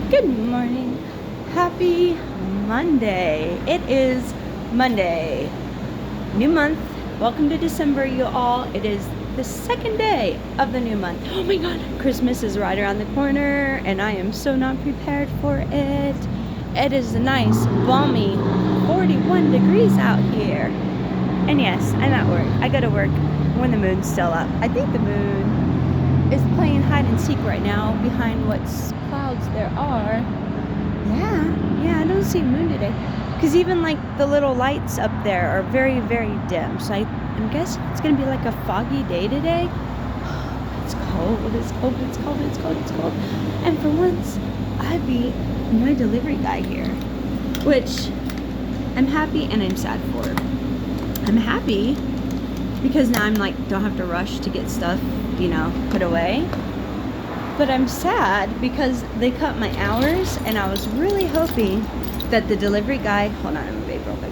Good morning. Happy Monday. It is Monday. New month. Welcome to December, you all. It is the second day of the new month. Oh my god. Christmas is right around the corner and I am so not prepared for it. It is a nice, balmy 41 degrees out here. And yes, I'm at work. I go to work when the moon's still up. I think the moon is playing hide and seek right now behind what clouds there are. Yeah, I don't see a moon today. Because even like the little lights up there are very, very dim. So I'm guessing it's going to be like a foggy day today. It's cold, it's cold, it's cold, it's cold, it's cold. And for once, I beat my delivery guy here. Which I'm happy and I'm sad for. I'm happy because now I'm like, don't have to rush to get stuff, put away. But I'm sad because they cut my hours and I was really hoping that the delivery guy, hold on, I'm gonna be real quick.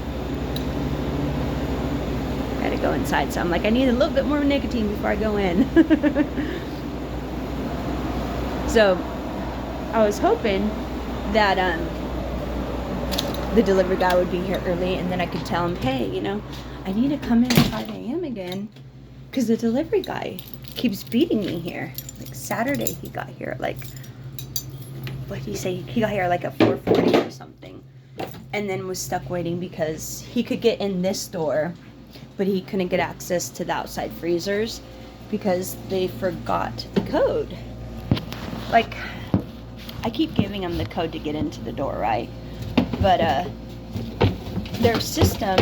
Gotta go inside, so I'm like, I need a little bit more nicotine before I go in. So I was hoping that the delivery guy would be here early and then I could tell him, hey, I need to come in at 5 a.m. again because the delivery guy keeps beating me here. Like Saturday he got here at like, what did he say? He got here like at 4:40 or something. And then was stuck waiting because he could get in this door, but he couldn't get access to the outside freezers because they forgot the code. Like, I keep giving him the code to get into the door, right? But their system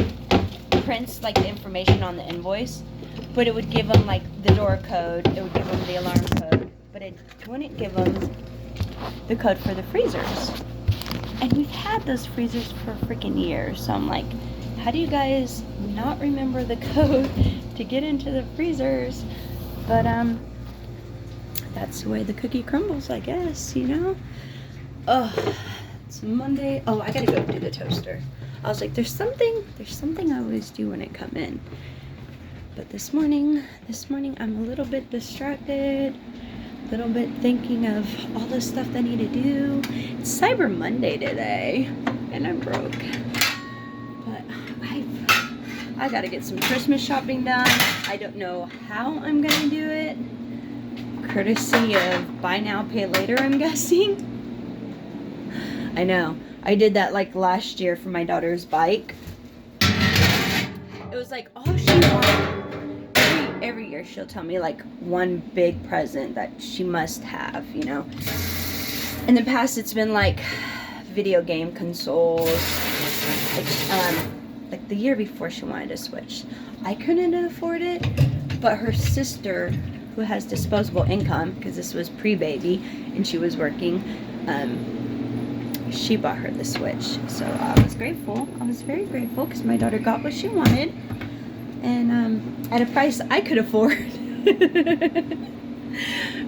prints like the information on the invoice, but it would give them like the door code, it would give them the alarm code, but it wouldn't give them the code for the freezers. And we've had those freezers for freaking years, so I'm like, how do you guys not remember the code to get into the freezers? But that's the way the cookie crumbles, I guess, Oh, it's Monday. Oh, I gotta go do the toaster. I was like, there's something I always do when I come in. But this morning I'm a little bit distracted, a little bit thinking of all the stuff that I need to do. It's Cyber Monday today, and I'm broke. But I gotta get some Christmas shopping done. I don't know how I'm gonna do it. Courtesy of buy now, pay later, I'm guessing. I know. I did that like last year for my daughter's bike. It was like all she wanted. Every year she'll tell me like one big present that she must have, In the past it's been like video game consoles. Like the year before she wanted a Switch. I couldn't afford it, but her sister, who has disposable income, because this was pre-baby and she was working, she bought her the Switch. So I was grateful. I was very grateful because my daughter got what she wanted. And at a price I could afford.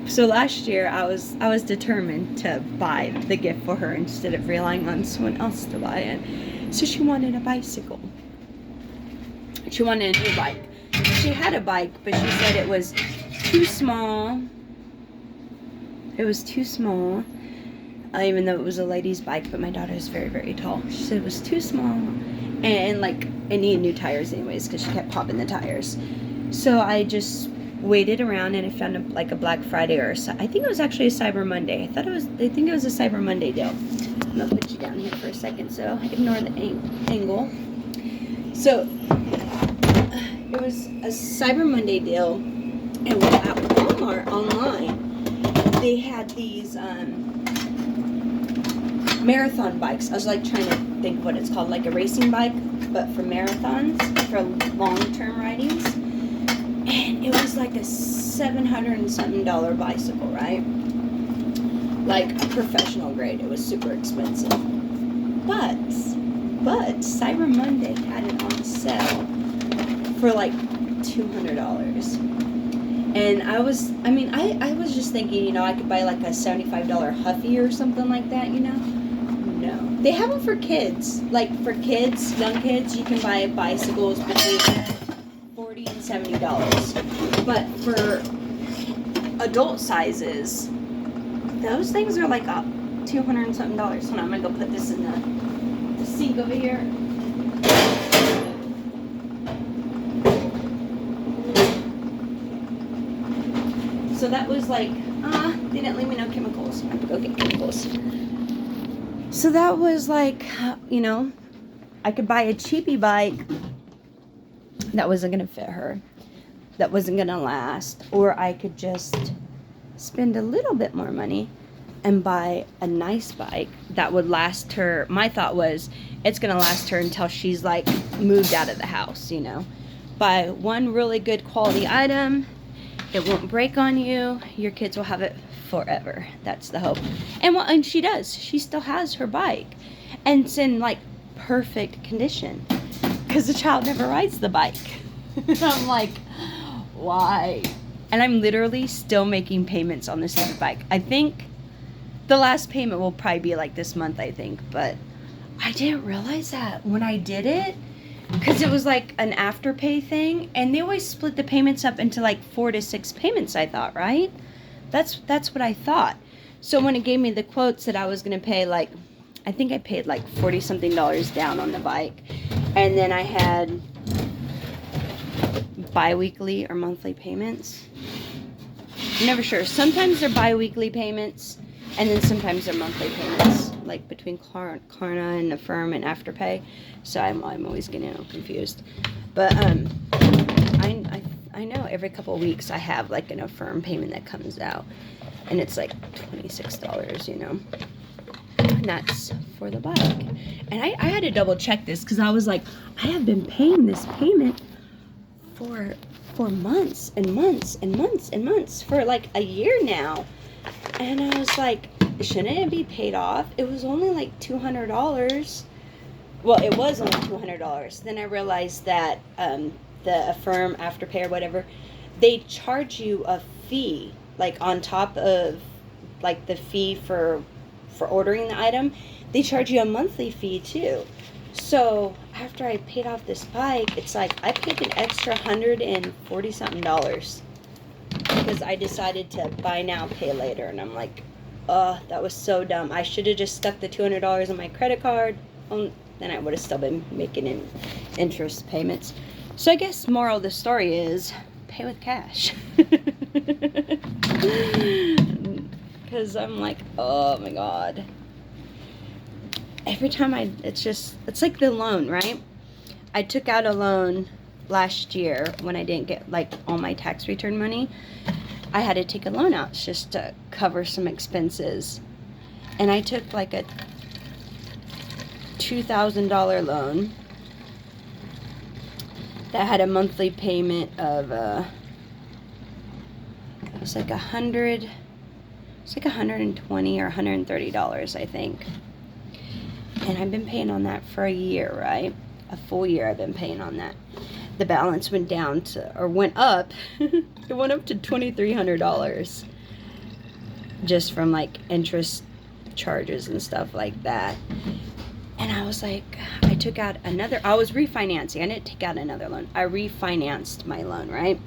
So last year I was determined to buy the gift for her instead of relying on someone else to buy it. So she wanted a bicycle. She wanted a new bike. She had a bike, but she said it was too small. It was too small. Even though it was a lady's bike, but my daughter is very, very tall. She said it was too small, and like it needed new tires anyways because she kept popping the tires. So I just waited around and I found a Black Friday I think it was actually a Cyber Monday. I think it was a Cyber Monday deal. I'm gonna put you down here for a second, so ignore the angle. So it was a Cyber Monday deal, and at Walmart online, they had these marathon bikes. I was like trying to think what it's called, like a racing bike, but for marathons, for long-term ridings. And it was like a $700 and something bicycle, right? Like a professional grade. It was super expensive. But Cyber Monday had it on sale for like $200. And I was just thinking, I could buy like a $75 Huffy or something like that, No. They have them for kids. Like for kids, young kids, you can buy bicycles between $40 and $70. But for adult sizes, those things are like $200 and something. Hold on, I'm gonna go put this in the sink over here. So that was like, they didn't leave me no chemicals. I have to go get chemicals. So that was like, you know, I could buy a cheapy bike that wasn't gonna fit her, that wasn't gonna last, or I could just spend a little bit more money and buy a nice bike that would last her. My thought was, it's gonna last her until she's like moved out of the house, you know. Buy one really good quality item, it won't break on you, your kids will have it forever. That's the hope. And she does. She still has her bike, and it's in like perfect condition because the child never rides the bike. I'm like, why? And I'm literally still making payments on this stupid bike. I think the last payment will probably be like this month, I think, but I didn't realize that when I did it, because it was like an afterpay thing, and they always split the payments up into like 4 to 6 payments, I thought, right? That's what I thought. So when it gave me the quotes that I was going to pay, like, I think I paid like $40 something down on the bike, and then I had bi-weekly or monthly payments. I'm never sure. Sometimes they're bi-weekly payments, and then sometimes they're monthly payments, like between Klarna and Affirm and Afterpay. So I'm always getting confused. But I know every couple of weeks I have like an Affirm payment that comes out, and it's like $26, you know. And that's for the bike. And I had to double check this because I was like, I have been paying this payment for months and months and months and months, for like a year now. And I was like, shouldn't it be paid off? It was only like $200. Well, it was only $200. Then I realized that the Affirm Afterpay or whatever, they charge you a fee, like on top of like the fee for ordering the item. They charge you a monthly fee too. So after I paid off this bike, it's like I paid an extra $140 something because I decided to buy now, pay later. And I'm like, oh, that was so dumb. I should have just stuck the $200 on my credit card. Then I would have still been making interest payments. So I guess moral of the story is pay with cash. Because I'm like, oh my God. Every time it's like the loan, right? I took out a loan last year when I didn't get like all my tax return money. I had to take a loan out just to cover some expenses. And I took like a $2,000 loan that had a monthly payment of it was like $120 or $130, I think. And I've been paying on that for a year, right? A full year I've been paying on that. The balance went down to, or went up. It went up to $2,300 just from like interest charges and stuff like that. And I was like, I was refinancing. I didn't take out another loan. I refinanced my loan, right?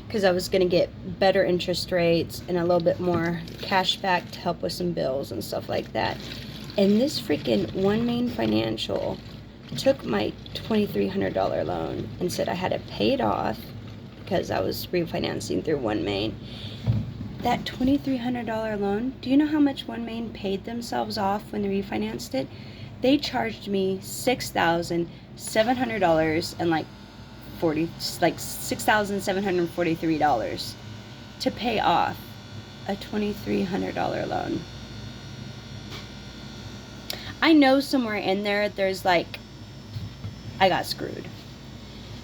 Because I was going to get better interest rates and a little bit more cash back to help with some bills and stuff like that. And this freaking OneMain Financial took my $2,300 loan and said I had to pay it off because I was refinancing through OneMain. That $2,300 loan, do you know how much OneMain paid themselves off when they refinanced it? They charged me $6,700 and like $6,743 to pay off a $2,300 loan. I know somewhere in there's like, I got screwed.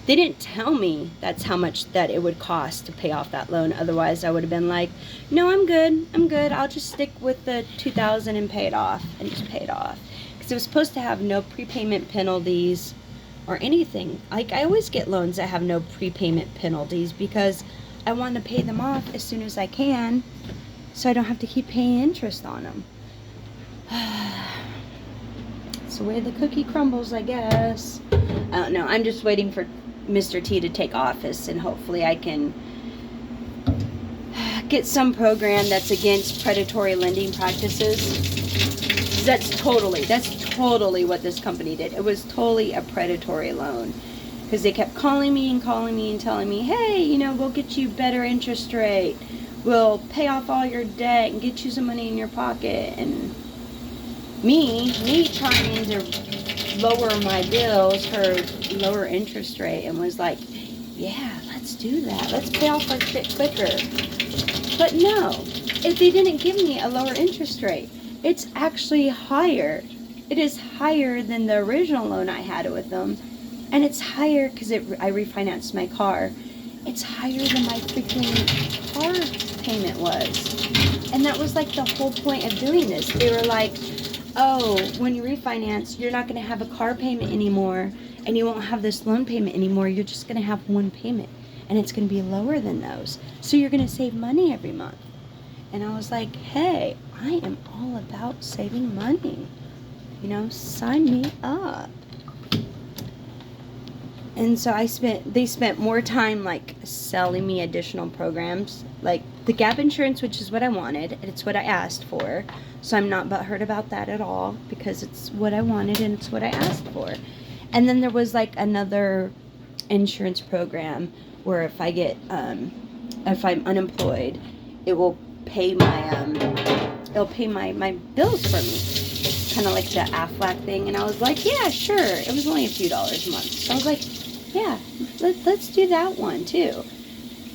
They didn't tell me that's how much that it would cost to pay off that loan. Otherwise, I would have been like, no, I'm good. I'll just stick with the $2,000 and pay it off, and just pay it off. Because it was supposed to have no prepayment penalties or anything. Like, I always get loans that have no prepayment penalties because I want to pay them off as soon as I can so I don't have to keep paying interest on them. It's the way the cookie crumbles, I guess. I don't know. I'm just waiting for Mr. T to take office, and hopefully I can get some program that's against predatory lending practices. That's totally what this company did. It was totally a predatory loan. Because they kept calling me and telling me, hey, you know, we'll get you better interest rate. We'll pay off all your debt and get you some money in your pocket. And me trying to lower my bills, heard lower interest rate and was like, yeah, let's do that. Let's pay off our shit quicker. But no, if they didn't give me a lower interest rate, it's actually higher. It is higher than the original loan I had with them. And it's higher because I refinanced my car. It's higher than my freaking car payment was. And that was like the whole point of doing this. They were like, oh, when you refinance, you're not going to have a car payment anymore. And you won't have this loan payment anymore. You're just going to have one payment. And it's going to be lower than those. So you're going to save money every month. And I was like, hey, I am all about saving money. You know, sign me up. And so they spent more time like selling me additional programs, like the gap insurance, which is what I wanted, and it's what I asked for. So I'm not butthurt about that at all because it's what I wanted and it's what I asked for. And then there was like another insurance program where if I get, if I'm unemployed, it will pay it'll pay my bills for me. Kind of like the Aflac thing. And I was like, yeah, sure. It was only a few dollars a month. So I was like, yeah, let's do that one too.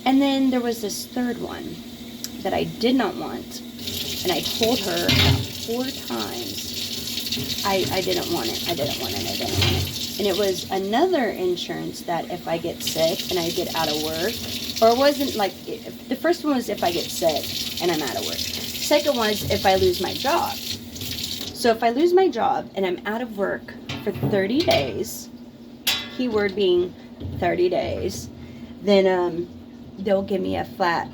And then there was this third one that I did not want. And I told her about 4 times I didn't want it. I didn't want it. And it was another insurance that if I get sick and I get out of work, or it wasn't like, the first one was if I get sick and I'm out of work. Second was if I lose my job. So if I lose my job and I'm out of work for 30 days, keyword being 30 days, then they'll give me a flat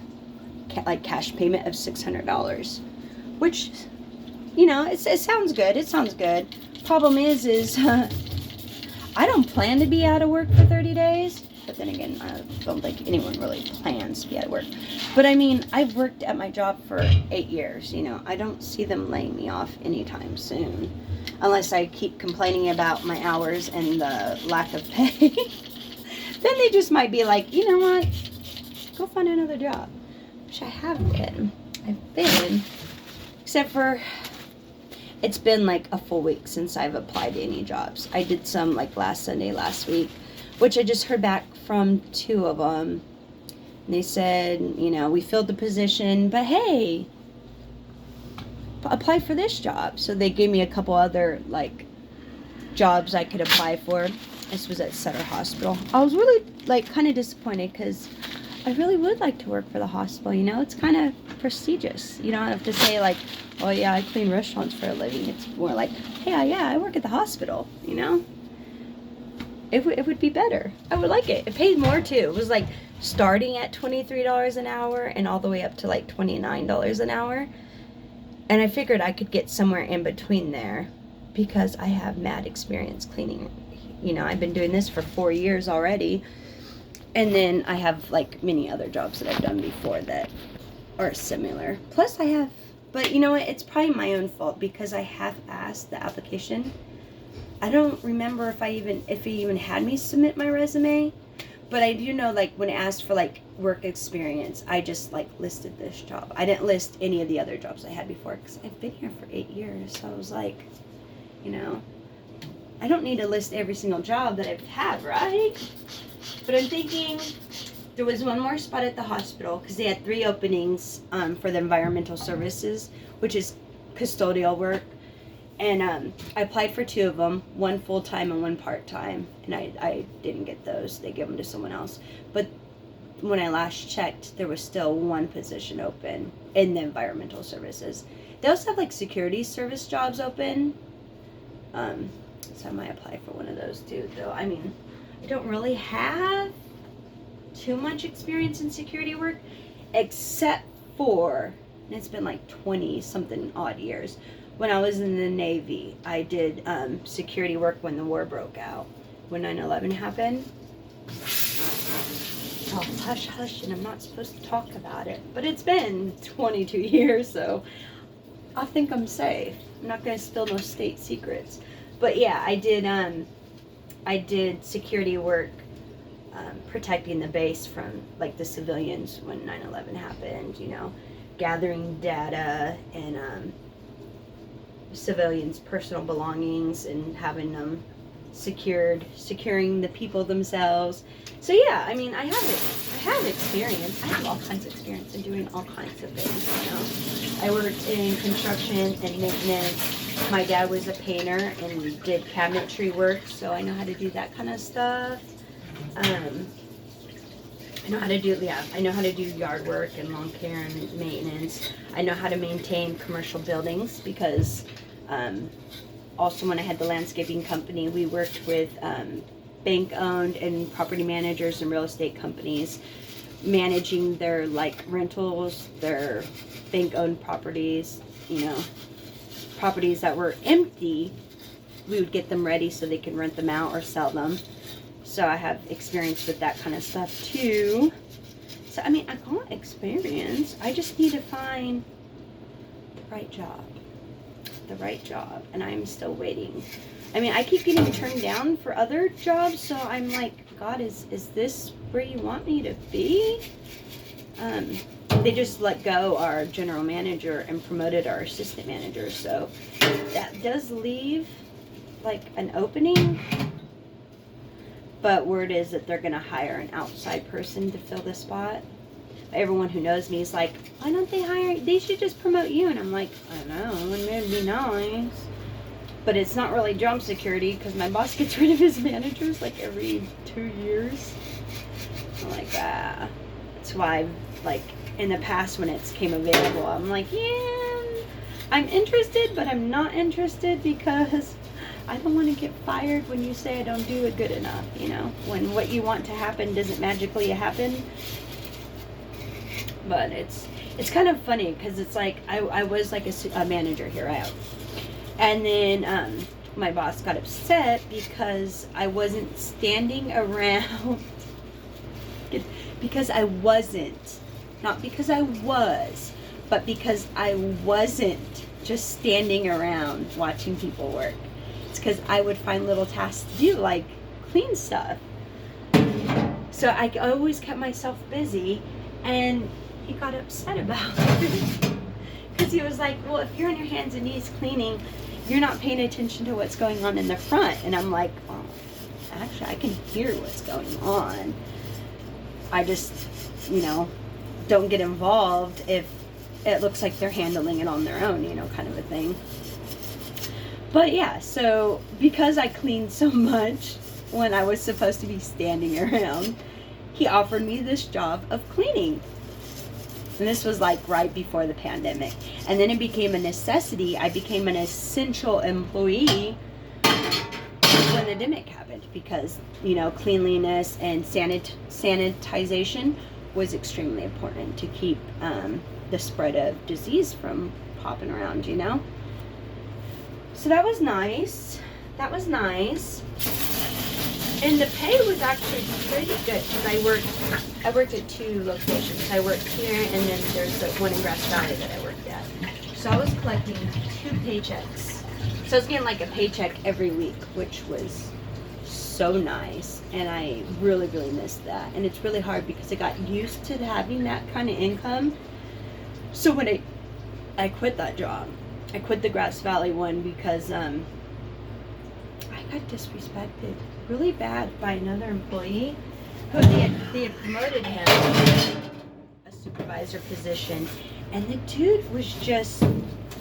like cash payment of $600, which, you know, it sounds good. It sounds good. Problem is I don't plan to be out of work for 30 days. But then again, I don't think anyone really plans to be out of work. But I mean, I've worked at my job for 8 years, you know. I don't see them laying me off anytime soon. Unless I keep complaining about my hours and the lack of pay. Then they just might be like, you know what? Go find another job. Which I have been. I've been. Except for, it's been like a full week since I've applied to any jobs. I did some like last Sunday, last week. Which I just heard back from 2 of them. And they said, you know, we filled the position, but hey, apply for this job. So they gave me a couple other, like, jobs I could apply for. This was at Sutter Hospital. I was really, like, kind of disappointed because I really would like to work for the hospital, you know? It's kind of prestigious. You don't have to say, like, oh, yeah, I clean restaurants for a living. It's more like, hey, yeah, I work at the hospital, you know? It would be better. I would like it. It paid more too. It was like starting at $23 an hour and all the way up to like $29 an hour. And I figured I could get somewhere in between there because I have mad experience cleaning. You know, I've been doing this for 4 years already. And then I have like many other jobs that I've done before that are similar. Plus I have, but you know what? It's probably my own fault because I have asked the application. I don't remember if he even had me submit my resume, but I do know like when it asked for like work experience, I just like listed this job. I didn't list any of the other jobs I had before because I've been here for 8 years. So I was like, you know, I don't need to list every single job that I've had, right? But I'm thinking there was one more spot at the hospital because they had 3 openings for the environmental services, which is custodial work. And I applied for 2 of them, 1 full-time and 1 part-time. And I didn't get those. They gave them to someone else. But when I last checked, there was still 1 position open in the environmental services. They also have like security service jobs open. So I might apply for one of those too, though. I mean, I don't really have too much experience in security work, except for, and it's been like 20-something odd years, when I was in the Navy. I did security work when the war broke out. When 9/11 happened, all hush hush and I'm not supposed to talk about it. But it's been 22 years, so I think I'm safe. I'm not gonna spill no state secrets. But yeah, I did security work, protecting the base from like the civilians when 9/11 happened, you know, gathering data and civilians' personal belongings and having them securing the people themselves. So yeah, I mean, I have experience. I have all kinds of experience in doing all kinds of things, you know. I worked in construction and maintenance. My dad was a painter and did cabinetry work, so I know how to do that kind of stuff. I know how to do yard work and lawn care and maintenance. I know how to maintain commercial buildings because also when I had the landscaping company, we worked with bank-owned and property managers and real estate companies, managing their like rentals, their bank-owned properties, you know, properties that were empty. We would get them ready so they can rent them out or sell them. So I have experience with that kind of stuff too. So I mean, I got experience. I just need to find the right job. And I'm still waiting. I mean, I keep getting turned down for other jobs, so I'm like, God, is this where you want me to be? They just let go our general manager and promoted our assistant manager, so that does leave like an opening. But word is that they're gonna hire an outside person to fill the spot. Everyone who knows me is like, why don't they hire? They should just promote you. And I'm like, I don't know, it'd be nice. But it's not really job security because my boss gets rid of his managers like every 2 years. I'm like, that's why, like, in the past when it's came available, I'm like, yeah, I'm interested, but I'm not interested because I don't want to get fired when you say I don't do it good enough, you know? When what you want to happen doesn't magically happen. But it's kind of funny because it's like I was like a manager here out, and then my boss got upset because I wasn't standing around because I wasn't, not because I was, but because I wasn't just standing around watching people work. It's because I would find little tasks to do, like clean stuff. So I always kept myself busy, and he got upset about it because he was like, well, if you're on your hands and knees cleaning, you're not paying attention to what's going on in the front. And I'm like, oh, actually I can hear what's going on. I just, you know, don't get involved if it looks like they're handling it on their own, you know, kind of a thing. But yeah, so because I cleaned so much when I was supposed to be standing around, he offered me this job of cleaning. And this was like right before the pandemic. And then it became a necessity. I became an essential employee when the pandemic happened because, you know, cleanliness and sanitization was extremely important to keep the spread of disease from popping around, you know. So that was nice. And the pay was actually pretty good because I worked at 2 locations. I worked here, and then there's the one in Grass Valley that I worked at. So I was collecting 2 paychecks. So I was getting like a paycheck every week, which was so nice. And I really, really missed that. And it's really hard because I got used to having that kind of income. So when I quit that job, I quit the Grass Valley one because I got disrespected really bad by another employee who they had promoted him to a supervisor position, and the dude was just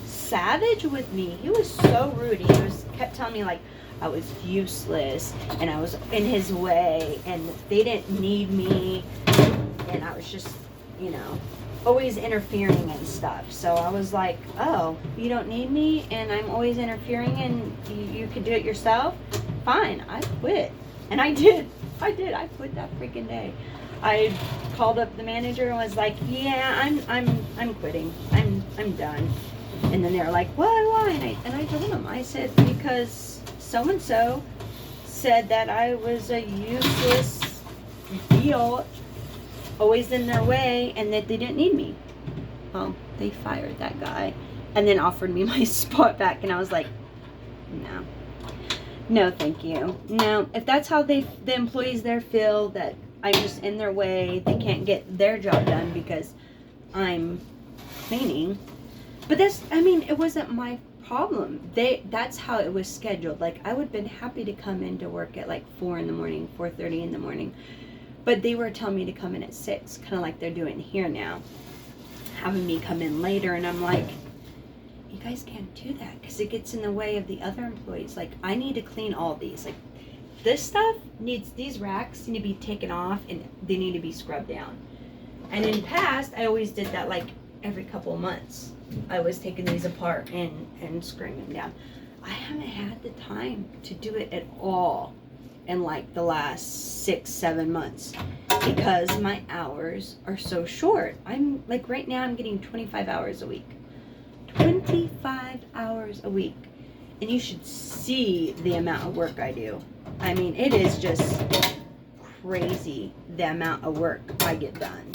savage with me. He was so rude. He kept telling me like I was useless and I was in his way and they didn't need me, and I was just, you know, always interfering and stuff. So I was like, oh, you don't need me and I'm always interfering and you can do it yourself? Fine, I quit. And I did. I quit that freaking day. I called up the manager and was like, yeah, I'm quitting. I'm done. And then they were like, why? And I told them, I said, because so and so said that I was a useless deal always in their way and that they didn't need me. Well, they fired that guy and then offered me my spot back, and I was like, no, thank you. No, if that's how the employees there feel, that I'm just in their way, they can't get their job done because I'm cleaning. But it wasn't my problem. That's how it was scheduled. Like, I would have been happy to come in to work at like 4 in the morning, 4:30 in the morning. But they were telling me to come in at 6, kind of like they're doing here now, having me come in later. And I'm like, you guys can't do that because it gets in the way of the other employees. Like, I need to clean all these. Like, this stuff these racks need to be taken off and they need to be scrubbed down. And in the past, I always did that like every couple of months. I was taking these apart and screwing them down. I haven't had the time to do it at all in like the last 6-7 months because my hours are so short. I'm like, right now I'm getting 25 hours a week. 25 hours a week. And you should see the amount of work I do. I mean, it is just crazy the amount of work I get done.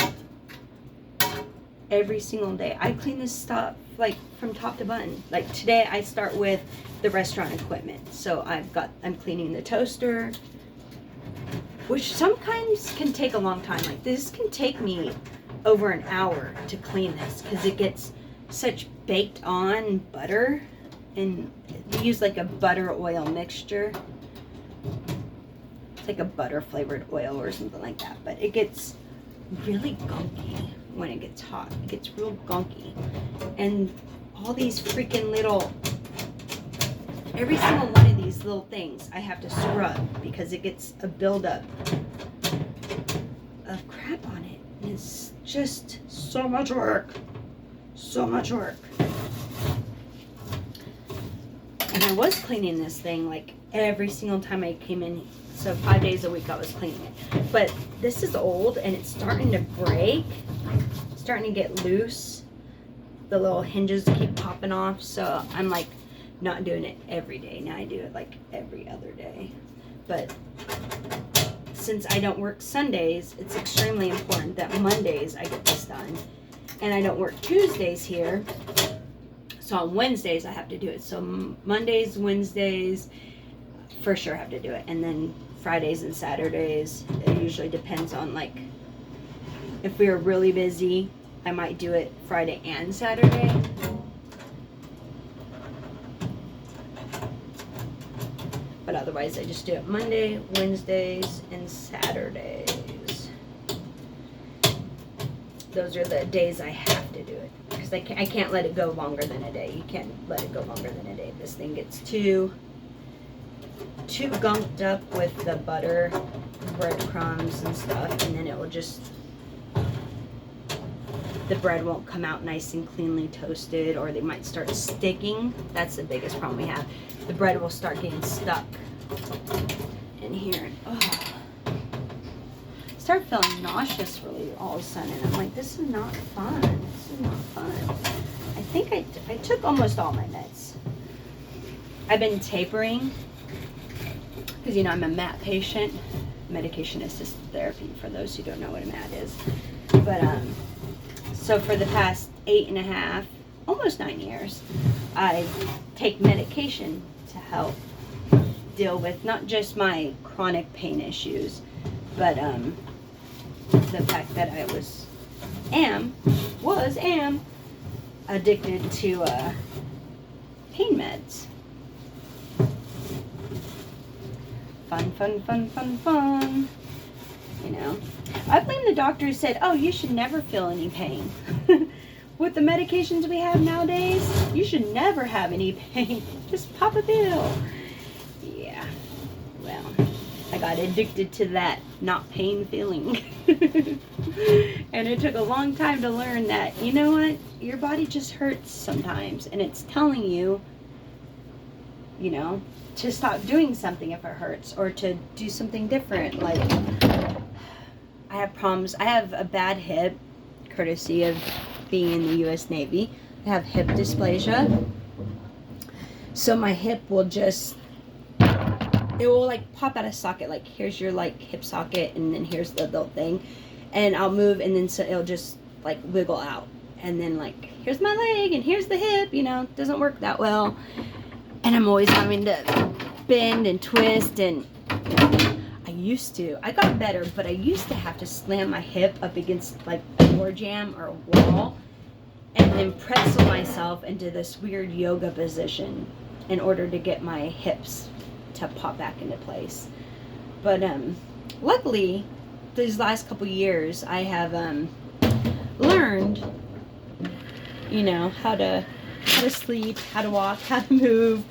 Every single day. I clean this stuff like from top to bottom. Like today I start with the restaurant equipment. So I'm cleaning the toaster, which sometimes can take a long time. Like, this can take me over an hour to clean this because it gets such baked on butter, and we use like a butter oil mixture. It's like a butter flavored oil or something like that, but it gets really gunky when it gets hot. It gets real gunky, and all these freaking little, every single one of these little things I have to scrub because it gets a buildup of crap on it. And it's just so much work. So much work. And I was cleaning this thing like every single time I came in. So 5 days a week I was cleaning it. But this is old and it's starting to break. It's starting to get loose. The little hinges keep popping off. So I'm like not doing it every day. Now I do it like every other day. But since I don't work Sundays, it's extremely important that Mondays I get this done. And I don't work Tuesdays here. So on Wednesdays I have to do it. So Mondays, Wednesdays, for sure have to do it. And then Fridays and Saturdays, it usually depends on, like, if we are really busy, I might do it Friday and Saturday. But otherwise I just do it Monday, Wednesdays, and Saturdays. Those are the days I have to do it. Because I can't let it go longer than a day. You can't let it go longer than a day. This thing gets too gunked up with the butter, breadcrumbs and stuff, and then it will just, the bread won't come out nice and cleanly toasted, or they might start sticking. That's the biggest problem we have. The bread will start getting stuck in here. Start feeling nauseous really all of a sudden. I'm like, this is not fun. This is not fun. I think I took almost all my meds. I've been tapering because, you know, I'm a MAT patient, medication assisted therapy, for those who don't know what a MAT is. But so for the past 8.5, almost 9 years, I take medication to help deal with not just my chronic pain issues, but the fact that I was addicted to pain meds. Fun. You know, I blame the doctor who said, oh, you should never feel any pain. With the medications we have nowadays, you should never have any pain. Just pop a pill. Yeah, well, I got addicted to that not pain feeling. And it took a long time to learn that, you know what, your body just hurts sometimes, and it's telling you, you know, to stop doing something if it hurts, or to do something different. Like, I have problems. I have a bad hip, courtesy of being in the U.S. Navy. I have hip dysplasia. So my hip will just, it will like pop out of socket. Like, here's your like hip socket, and then here's the little thing. and I'll move, and then so it'll just like wiggle out, and then like here's my leg and here's the hip, you know, it doesn't work that well, and I'm always having to bend and twist. And I got better, but I used to have to slam my hip up against like a door jamb or a wall, and then pretzel myself into this weird yoga position in order to get my hips to pop back into place. But luckily, these last couple years, I have learned, you know, how to sleep, how to walk, how to move,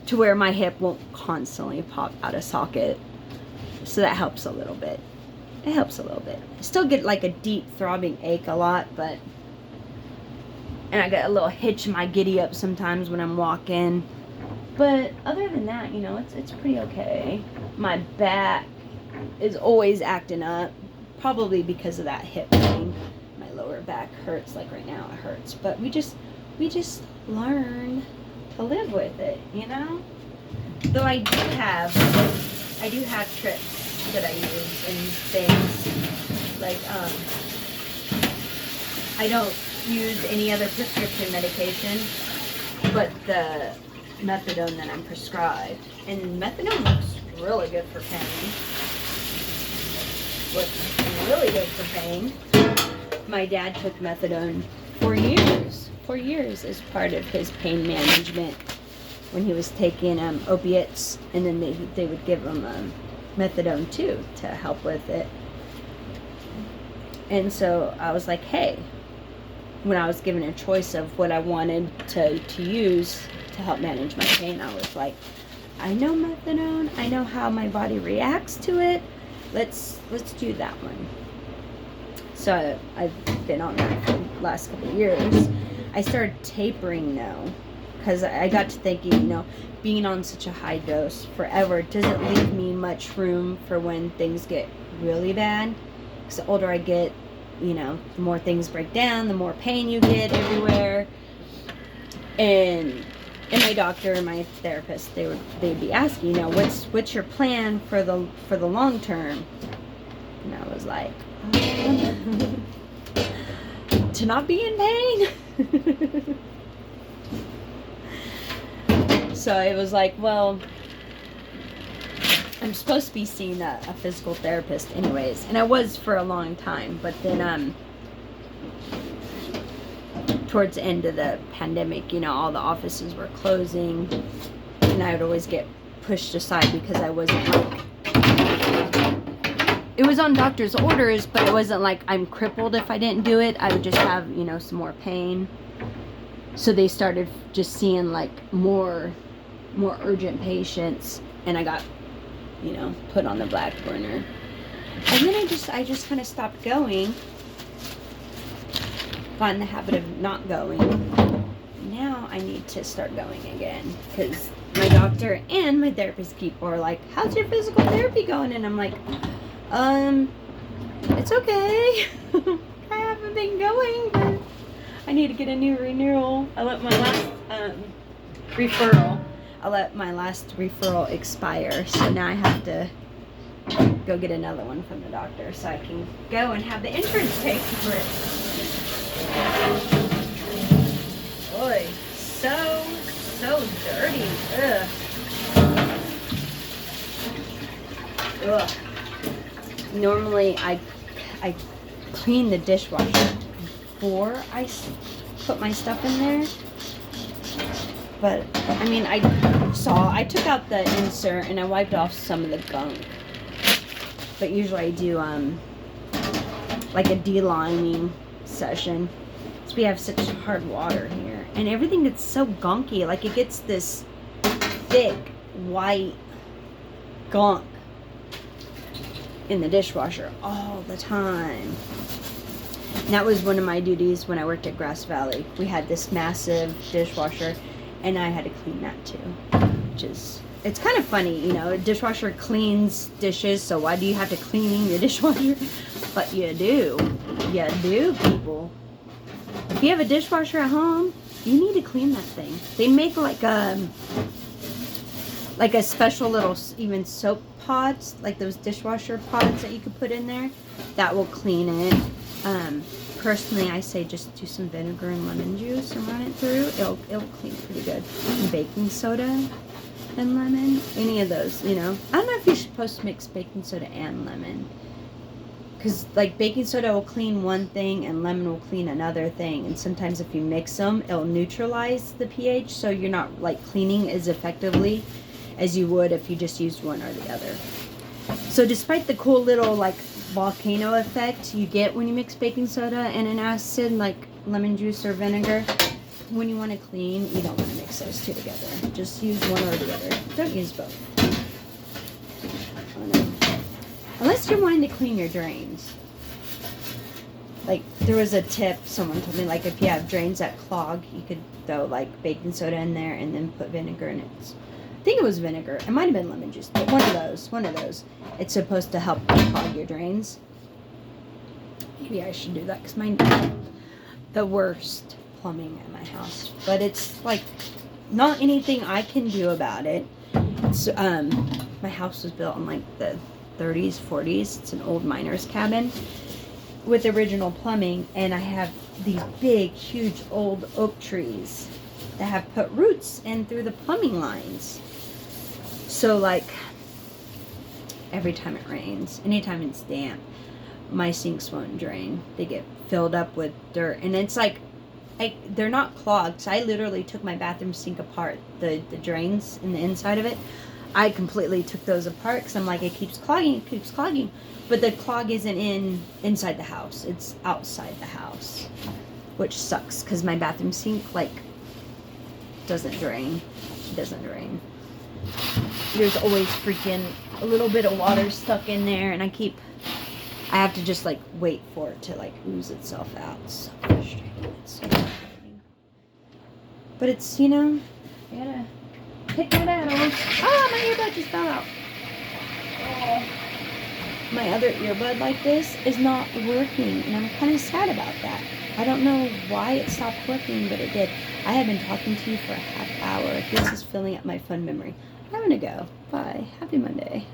to where my hip won't constantly pop out of socket. So that helps a little bit. It helps a little bit. I still get like a deep throbbing ache a lot, but, and I get a little hitch in my giddy up sometimes when I'm walking. But other than that, you know, it's pretty okay. My back is always acting up, probably because of that hip thing. My lower back hurts, like right now it hurts. But we just learn to live with it, you know? Though I do have tricks that I use and things. Like, I don't use any other prescription medication but the methadone that I'm prescribed. And methadone looks really good for pain. Looks really good for pain. My dad took methadone for years as part of his pain management when he was taking opiates, and then they would give him methadone too to help with it. And so I was like, hey, when I was given a choice of what I wanted to use to help manage my pain, I was like, I know methadone, I know how my body reacts to it, let's do that one. So I've been on that for the last couple of years. I started tapering now because I got to thinking, you know, being on such a high dose forever doesn't leave me much room for when things get really bad. Because the older I get, you know, the more things break down, the more pain you get everywhere. And my doctor and my therapist, they'd be asking, you know, what's your plan for the long term? And I was like, to not be in pain. So it was like, well, I'm supposed to be seeing a physical therapist anyways, and I was for a long time, but then towards the end of the pandemic, you know, all the offices were closing, and I would always get pushed aside because I wasn't like, it was on doctor's orders, but it wasn't like I'm crippled if I didn't do it. I would just have, you know, some more pain. So they started just seeing like more urgent patients, and I got, you know, put on the back burner. And then I just kind of stopped going. Got in the habit of not going. Now I need to start going again because my doctor and my therapist are like, how's your physical therapy going? And I'm like, it's okay. I haven't been going, but I need to get a new renewal. I let my last referral expire, so now I have to go get another one from the doctor so I can go and have the insurance pay for it. Boy, so dirty. Ugh. Normally I clean the dishwasher before I put my stuff in there. But, I mean, I took out the insert and I wiped off some of the gunk. But usually I do, like a de-liming session. So we have such hard water here. And everything gets so gunky. Like, it gets this thick, white gunk in the dishwasher all the time. And that was one of my duties when I worked at Grass Valley. We had this massive dishwasher, and I had to clean that too, which is, it's kind of funny, you know, a dishwasher cleans dishes, so why do you have to clean your dishwasher? But you do, people. If you have a dishwasher at home, you need to clean that thing. They make like like a special little even soap pods, like those dishwasher pods that you could put in there, that will clean it. Personally, I say just do some vinegar and lemon juice and run it through. It'll clean pretty good. And baking soda and lemon, any of those, you know. I don't know if you're supposed to mix baking soda and lemon, because like baking soda will clean one thing and lemon will clean another thing, and sometimes if you mix them, it'll neutralize the pH, so you're not like cleaning as effectively as you would if you just used one or the other. So despite the cool little like volcano effect you get when you mix baking soda and an acid like lemon juice or vinegar, when you want to clean, you don't want to mix those two together. Just use one or the other. Don't use both. Unless you're wanting to clean your drains. Like, there was a tip someone told me, like, if you have drains that clog, you could throw, like, baking soda in there and then put vinegar in it. I think it was vinegar. It might have been lemon juice, but one of those. It's supposed to help clog your drains. Maybe I should do that, because mine the worst plumbing at my house. But it's, like, not anything I can do about it. It's, my house was built in, like, the 30s, 40s. It's an old miner's cabin with original plumbing, and I have these big, huge old oak trees that have put roots in through the plumbing lines. So like every time it rains, anytime it's damp, my sinks won't drain. They get filled up with dirt, and it's like they're not clogged. So I literally took my bathroom sink apart, the drains in the inside of it. I completely took those apart because I'm like, it keeps clogging. But the clog isn't inside the house. It's outside the house, which sucks because my bathroom sink, like, doesn't drain. It doesn't drain. There's always freaking a little bit of water stuck in there, and I have to just, like, wait for it to, like, ooze itself out. It's so frustrating. It's so frustrating. But it's, you know, I gotta pick my battles. Ah, my earbud just fell out. Oh. My other earbud like this is not working, and I'm kind of sad about that. I don't know why it stopped working, but it did. I have been talking to you for a half hour. This is filling up my fun memory. I'm gonna go. Bye. Happy Monday.